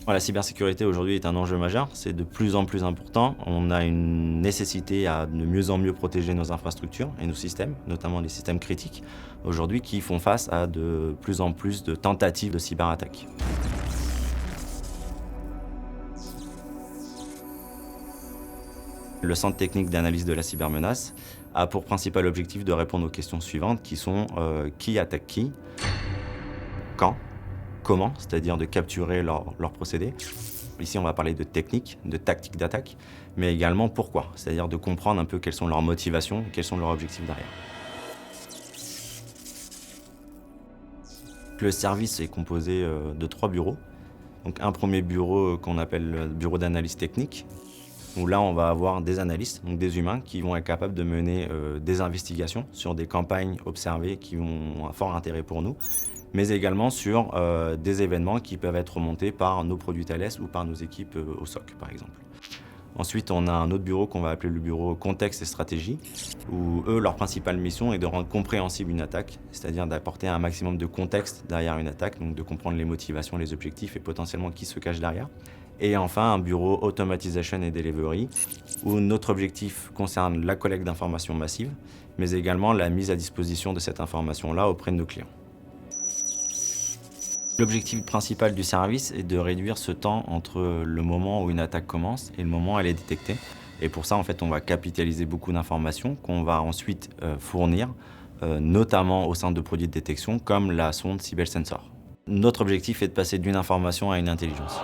La cybersécurité aujourd'hui est un enjeu majeur, c'est de plus en plus important. On a une nécessité à de mieux en mieux protéger nos infrastructures et nos systèmes, notamment les systèmes critiques, aujourd'hui qui font face à de plus en plus de tentatives de cyberattaques. Le Centre technique d'analyse de la cybermenace a pour principal objectif de répondre aux questions suivantes qui sont qui attaque qui, quand, comment, c'est-à-dire de capturer leurs procédés. Ici, on va parler de technique, de tactique d'attaque, mais également pourquoi, c'est-à-dire de comprendre un peu quelles sont leurs motivations, quels sont leurs objectifs derrière. Le service est composé de 3 bureaux. Donc un premier bureau qu'on appelle le bureau d'analyse technique, où là on va avoir des analystes, donc des humains, qui vont être capables de mener des investigations sur des campagnes observées qui ont un fort intérêt pour nous, mais également sur des événements qui peuvent être remontés par nos produits Thales ou par nos équipes au SOC par exemple. Ensuite, on a un autre bureau qu'on va appeler le bureau contexte et stratégie, où eux, leur principale mission est de rendre compréhensible une attaque, c'est-à-dire d'apporter un maximum de contexte derrière une attaque, donc de comprendre les motivations, les objectifs et potentiellement qui se cache derrière. Et enfin, un bureau automatisation et delivery, où notre objectif concerne la collecte d'informations massives, mais également la mise à disposition de cette information-là auprès de nos clients. L'objectif principal du service est de réduire ce temps entre le moment où une attaque commence et le moment où elle est détectée. Et pour ça, en fait, on va capitaliser beaucoup d'informations qu'on va ensuite fournir, notamment au centre de produits de détection, comme la sonde Sibel Sensor. Notre objectif est de passer d'une information à une intelligence.